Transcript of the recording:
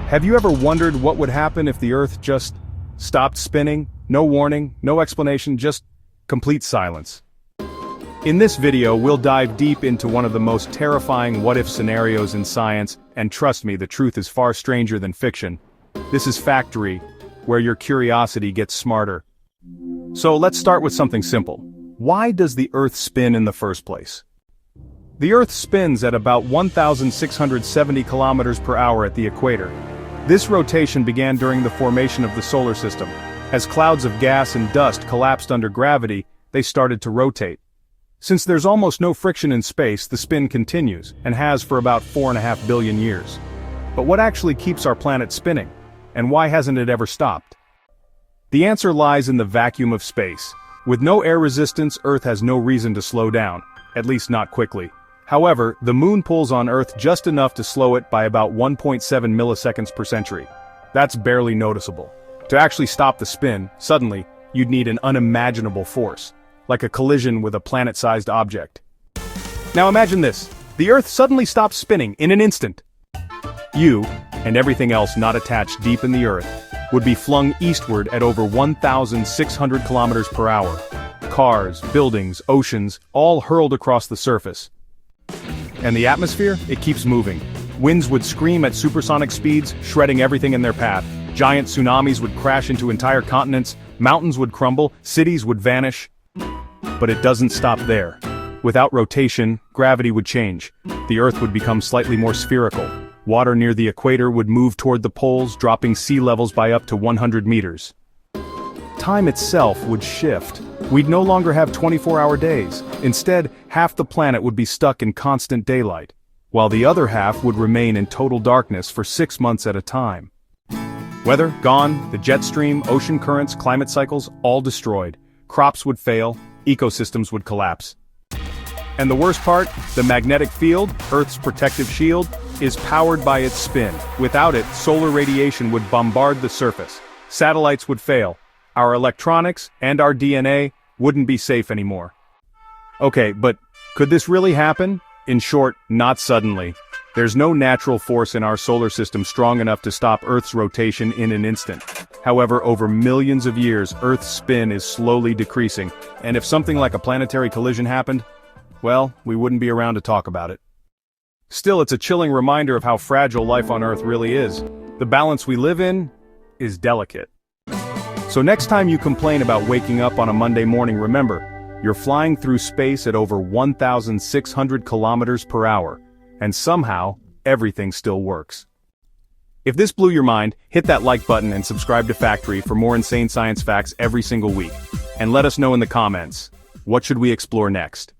Have you ever wondered what would happen if the Earth just stopped spinning? No warning, no explanation, just complete silence. In this video, we'll dive deep into one of the most terrifying what-if scenarios in science, and trust me, the truth is far stranger than fiction. This is Factory, where your curiosity gets smarter. So let's start with something simple. Why does the Earth spin in the first place? The Earth spins at about 1,670 kilometers per hour at the equator. This rotation began during the formation of the solar system. As clouds of gas and dust collapsed under gravity, they started to rotate. Since there's almost no friction in space, the spin continues, and has for about 4.5 billion years. But what actually keeps our planet spinning? And why hasn't it ever stopped? The answer lies in the vacuum of space. With no air resistance, Earth has no reason to slow down, at least not quickly. However, the moon pulls on Earth just enough to slow it by about 1.7 milliseconds per century. That's barely noticeable. To actually stop the spin, suddenly, you'd need an unimaginable force, like a collision with a planet-sized object. Now imagine this. The Earth suddenly stops spinning in an instant. You, and everything else not attached deep in the Earth, would be flung eastward at over 1,600 kilometers per hour. Cars, buildings, oceans, all hurled across the surface. And the atmosphere? It keeps moving. Winds would scream at supersonic speeds, shredding everything in their path. Giant tsunamis would crash into entire continents, mountains would crumble, cities would vanish. But it doesn't stop there. Without rotation, gravity would change. The Earth would become slightly more spherical. Water near the equator would move toward the poles, dropping sea levels by up to 100 meters. Time itself would shift. We'd no longer have 24-hour days. Instead, half the planet would be stuck in constant daylight, while the other half would remain in total darkness for 6 months at a time. Weather gone, the jet stream, ocean currents, climate cycles, all destroyed. Crops would fail, ecosystems would collapse. And the worst part, the magnetic field, Earth's protective shield, is powered by its spin. Without it, solar radiation would bombard the surface. Satellites would fail. Our electronics and our DNA wouldn't be safe anymore. Okay, but could this really happen? In short, not suddenly. There's no natural force in our solar system strong enough to stop Earth's rotation in an instant. However, over millions of years, Earth's spin is slowly decreasing, and if something like a planetary collision happened, well, we wouldn't be around to talk about it. Still, it's a chilling reminder of how fragile life on Earth really is. The balance we live in is delicate. So next time you complain about waking up on a Monday morning, remember, you're flying through space at over 1,600 kilometers per hour, and somehow, everything still works. If this blew your mind, hit that like button and subscribe to Factory for more insane science facts every single week. And let us know in the comments, what should we explore next?